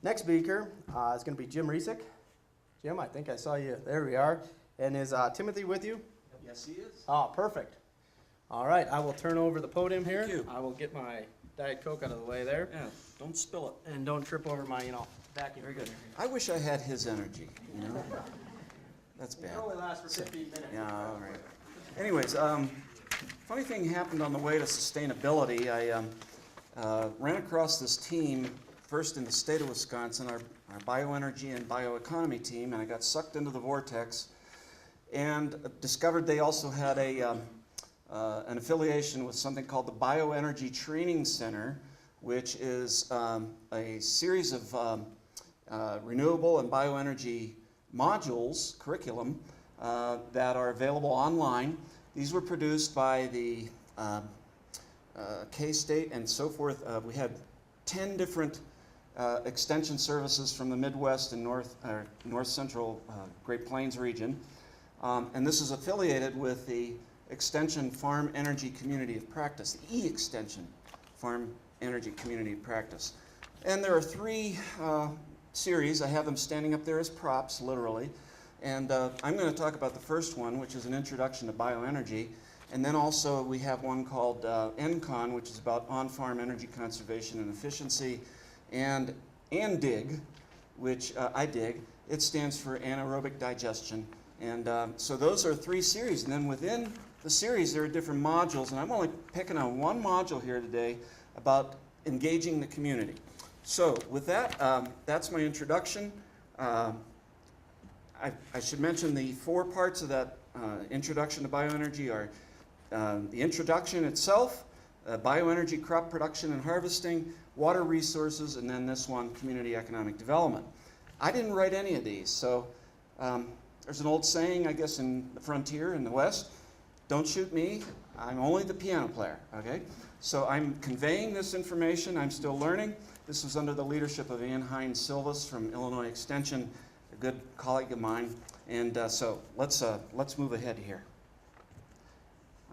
Next speaker is going to be Jim Resick. Jim, I think I saw you. There we are. And is Timothy with you? Yes, he is. Oh, perfect. All right, I will turn over the podium here. Thank you. I will get my Diet Coke out of the way there. Yeah, don't spill it. And don't trip over my, vacuum. Very good. I wish I had his energy, That's bad. It only lasts for 15 minutes. Yeah, all right. Anyways, funny thing happened on the way to sustainability. I ran across this team, first in the state of Wisconsin, our bioenergy and bioeconomy team, and I got sucked into the vortex and discovered they also had an affiliation with something called the Bioenergy Training Center, which is a series of renewable and bioenergy modules, curriculum, that are available online. These were produced by the K-State and so forth. We had 10 different extension services from the Midwest and North Central Great Plains region. And this is affiliated with the Extension Farm Energy Community of Practice, the E-Extension Farm Energy Community of Practice. And there are three series. I have them standing up there as props, literally. And I'm going to talk about the first one, which is an introduction to bioenergy. And then also we have one called NCON, which is about on-farm energy conservation and efficiency. And ANDIG, which I dig, it stands for anaerobic digestion. And so those are three series. And then within the series, there are different modules. And I'm only picking on one module here today about engaging the community. So with that, that's my introduction. I should mention the 4 parts of that introduction to bioenergy are the introduction itself, bioenergy crop production and harvesting, water resources, and then this one, community economic development. I didn't write any of these, so there's an old saying, I guess, in the frontier in the West, don't shoot me, I'm only the piano player, okay? So I'm conveying this information, I'm still learning. This was under the leadership of Ann Hines Silvas from Illinois Extension, a good colleague of mine. And so let's move ahead here.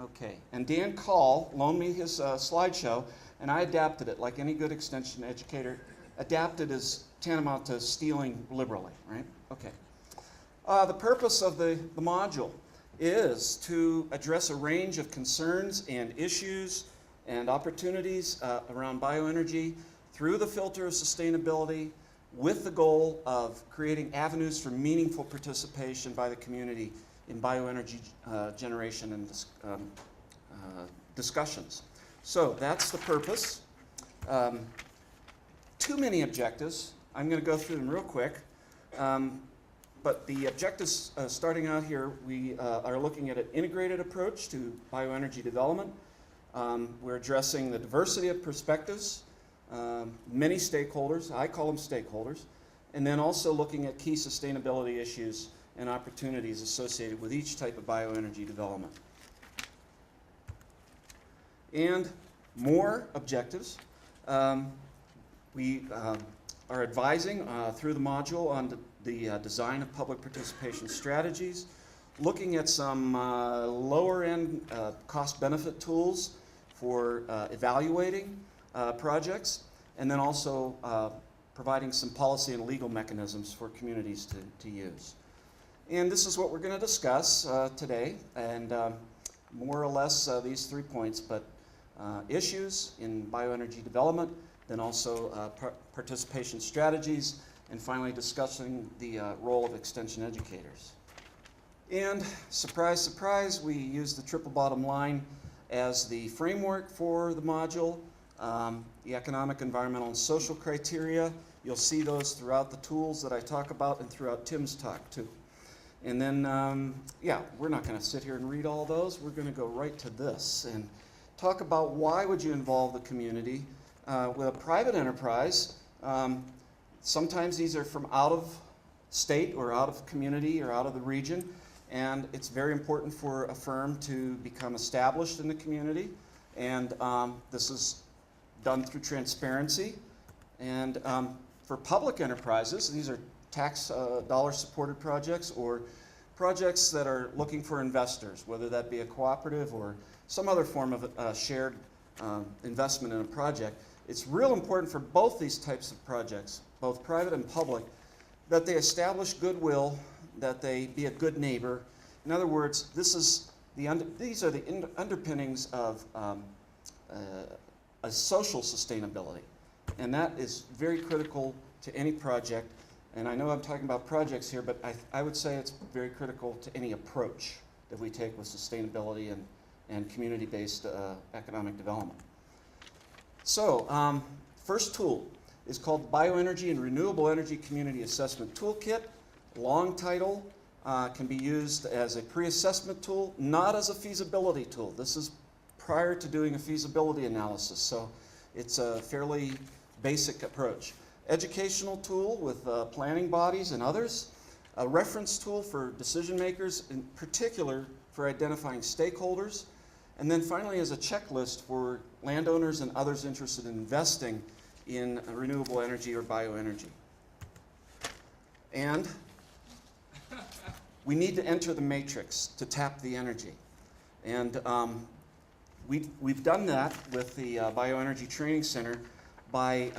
Okay, and Dan Call loaned me his slideshow, and I adapted it like any good extension educator. Adapted is tantamount to stealing liberally, right? Okay. The purpose of the module is to address a range of concerns and issues and opportunities around bioenergy through the filter of sustainability, with the goal of creating avenues for meaningful participation by the community in bioenergy generation and discussions. So that's the purpose. Too many objectives. I'm going to go through them real quick. But the objectives starting out here, we are looking at an integrated approach to bioenergy development. We're addressing the diversity of perspectives, many stakeholders, I call them stakeholders, and then also looking at key sustainability issues and opportunities associated with each type of bioenergy development. And more objectives. We are advising through the module on the design of public participation strategies, looking at some lower end cost-benefit tools for evaluating projects, and then also providing some policy and legal mechanisms for communities to use. And this is what we're going to discuss today, and more or less these 3 points, but issues in bioenergy development, then also participation strategies, and finally discussing the role of extension educators. And surprise, surprise, we use the triple bottom line as the framework for the module. The economic, environmental, and social criteria. You'll see those throughout the tools that I talk about and throughout Tim's talk too. And then, yeah, we're not going to sit here and read all those. We're going to go right to this and talk about why would you involve the community with a private enterprise. Sometimes these are from out of state or out of community or out of the region, and it's very important for a firm to become established in the community, and this is done through transparency. And for public enterprises, these are tax dollar supported projects or projects that are looking for investors, whether that be a cooperative or some other form of shared investment in a project. it's real important for both these types of projects, both private and public, that they establish goodwill, that they be a good neighbor. In other words, these are the underpinnings of a social sustainability. And that is very critical to any project. And I know I'm talking about projects here, but I would say it's very critical to any approach that we take with sustainability and community-based economic development. So, first tool is called the Bioenergy and Renewable Energy Community Assessment Toolkit. Long title, can be used as a pre-assessment tool, not as a feasibility tool. This is prior to doing a feasibility analysis, so it's a fairly basic approach. Educational tool with planning bodies and others. A reference tool for decision makers, in particular for identifying stakeholders. And then finally as a checklist for landowners and others interested in investing in renewable energy or bioenergy. And we need to enter the matrix to tap the energy. And we've done that with the Bioenergy Training Center by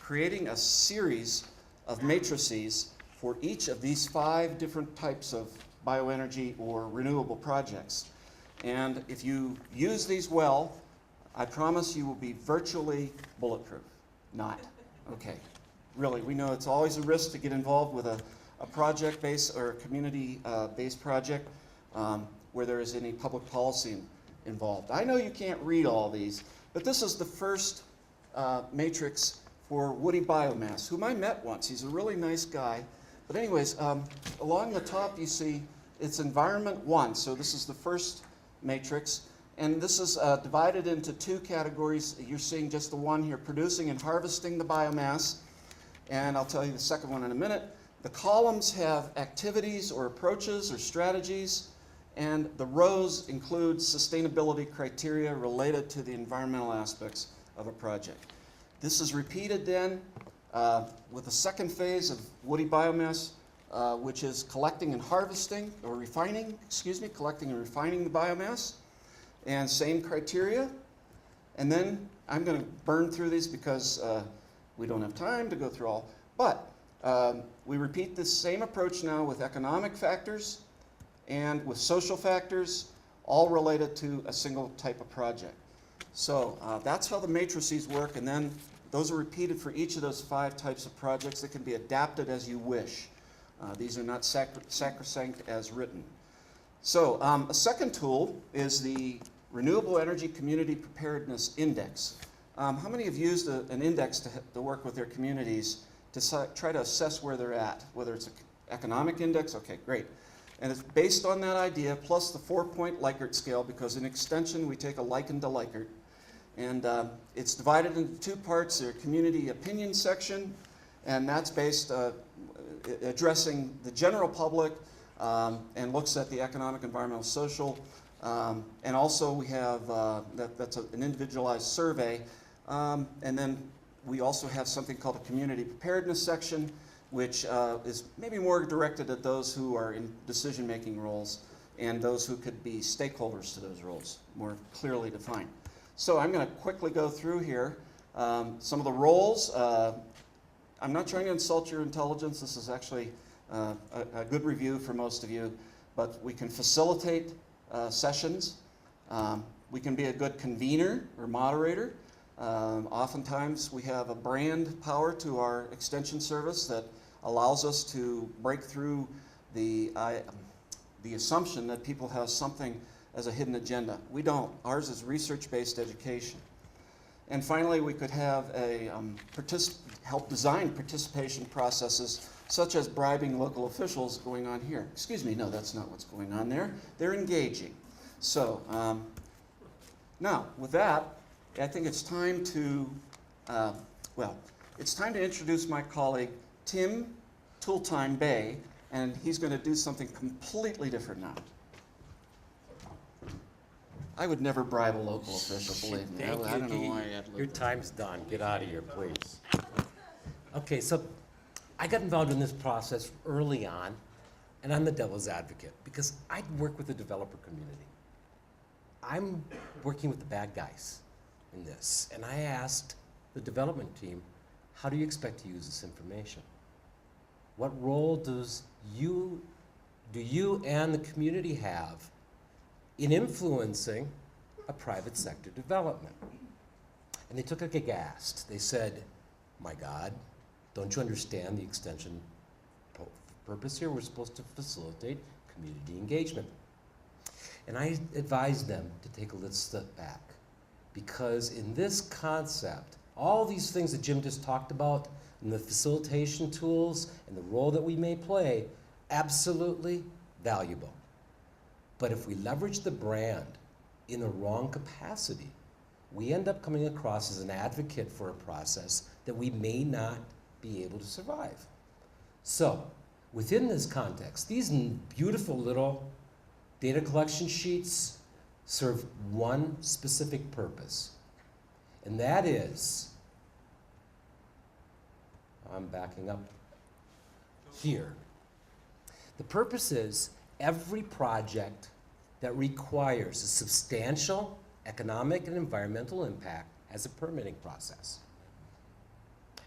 creating a series of matrices for each of these 5 different types of bioenergy or renewable projects. And if you use these well, I promise you will be virtually bulletproof. Not. Okay. Really, we know it's always a risk to get involved with a project-based or a community-based project where there is any public policy involved. I know you can't read all these, but this is the first matrix for woody biomass, whom I met once. He's a really nice guy. But anyways, along the top you see it's environment 1, so this is the first matrix. And this is divided into 2 categories. You're seeing just the one here, producing and harvesting the biomass. And I'll tell you the second one in a minute. The columns have activities or approaches or strategies, and the rows include sustainability criteria related to the environmental aspects of a project. This is repeated then with the second phase of woody biomass, which is collecting and harvesting, or refining, collecting and refining the biomass, and same criteria. And then I'm going to burn through these because we don't have time to go through all, but we repeat this same approach now with economic factors and with social factors, all related to a single type of project. So that's how the matrices work, and then those are repeated for each of those 5 types of projects that can be adapted as you wish. These are not sacrosanct as written. So a second tool is the Renewable Energy Community Preparedness Index. How many have used an index to work with their communities to try to assess where they're at, whether it's an economic index? Okay, great. And it's based on that idea, plus the 4-point Likert scale, because in extension we take a Likert to Likert. And it's divided into 2 parts. There's a community opinion section, and that's based addressing the general public and looks at the economic, environmental, social. And also we have, that's an individualized survey. And then we also have something called a community preparedness section, which is maybe more directed at those who are in decision-making roles and those who could be stakeholders to those roles, more clearly defined. So I'm going to quickly go through here some of the roles. I'm not trying to insult your intelligence. This is actually a good review for most of you, but we can facilitate sessions. We can be a good convener or moderator. Oftentimes we have a brand power to our extension service that allows us to break through the assumption that people have something as a hidden agenda. We don't. Ours is research-based education. And finally, we could have a help design participation processes, such as bribing local officials going on here. Excuse me, no, that's not what's going on there. They're engaging. So now, with that, I think it's time to, it's time to introduce my colleague, Tim Tooltime Baye, and he's going to do something completely different now. I would never bribe a local official, believe me. I don't know why I'd look. Your time's done. Get out of here, please. Okay, so I got involved in this process early on, and I'm the devil's advocate because I work with the developer community. I'm working with the bad guys in this, and I asked the development team, how do you expect to use this information? What role do you and the community have in influencing a private sector development? And they took like aghast. They said, my God, don't you understand the extension purpose here? We're supposed to facilitate community engagement. And I advised them to take a little step back, because in this concept, all these things that Jim just talked about, and the facilitation tools and the role that we may play, absolutely valuable. But if we leverage the brand in the wrong capacity, we end up coming across as an advocate for a process that we may not be able to survive. So, within this context, these beautiful little data collection sheets serve one specific purpose, and that is, I'm backing up here. The purpose is every project that requires a substantial economic and environmental impact has a permitting process.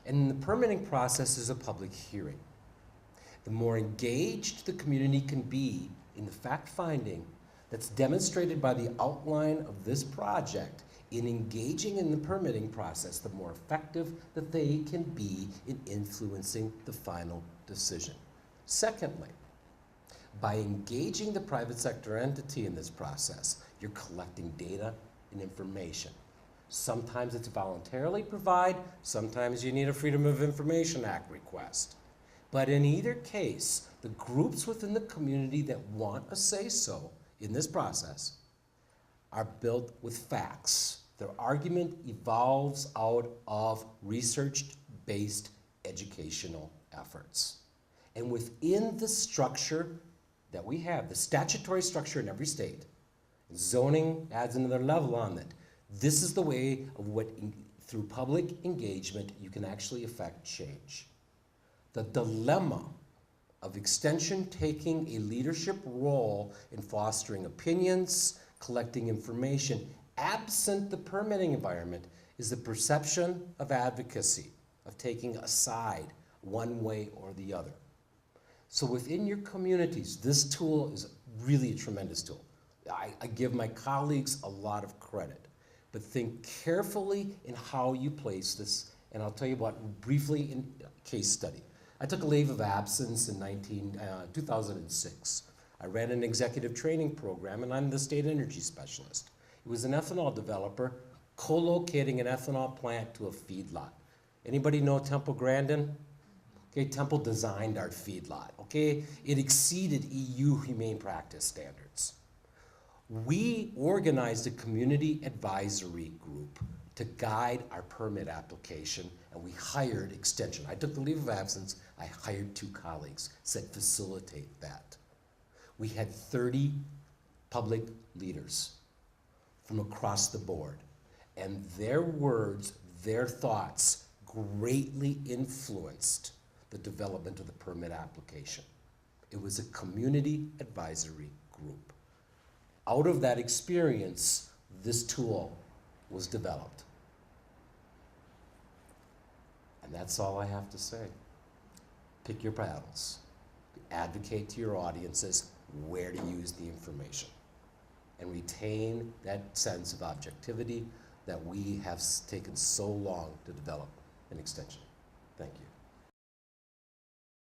And the permitting process is a public hearing. The more engaged the community can be in the fact-finding that's demonstrated by the outline of this project in engaging in the permitting process, the more effective that they can be in influencing the final decision. Secondly, by engaging the private sector entity in this process, you're collecting data and information. Sometimes it's voluntarily provided, sometimes you need a Freedom of Information Act request. But in either case, the groups within the community that want a say-so in this process are built with facts. Their argument evolves out of research-based educational efforts. And within the structure that we have, the statutory structure in every state, zoning adds another level on it. This is the way of what, through public engagement, you can actually affect change. The dilemma of extension taking a leadership role in fostering opinions, collecting information, absent the permitting environment, is the perception of advocacy, of taking a side one way or the other. So within your communities, this tool is really a tremendous tool. I give my colleagues a lot of credit, but think carefully in how you place this, and I'll tell you about briefly in a case study. I took a leave of absence in 2006. I ran an executive training program, and I'm the state energy specialist. It was an ethanol developer co-locating an ethanol plant to a feedlot. Anybody know Temple Grandin? Okay, Temple designed our feedlot, okay? It exceeded EU humane practice standards. We organized a community advisory group to guide our permit application, and we hired extension. I took the leave of absence, I hired 2 colleagues, said facilitate that. We had 30 public leaders from across the board, and their words, their thoughts greatly influenced the development of the permit application. It was a community advisory group. Out of that experience, this tool was developed. And that's all I have to say. Pick your battles. Advocate to your audiences where to use the information. And retain that sense of objectivity that we have taken so long to develop an extension. Thank you.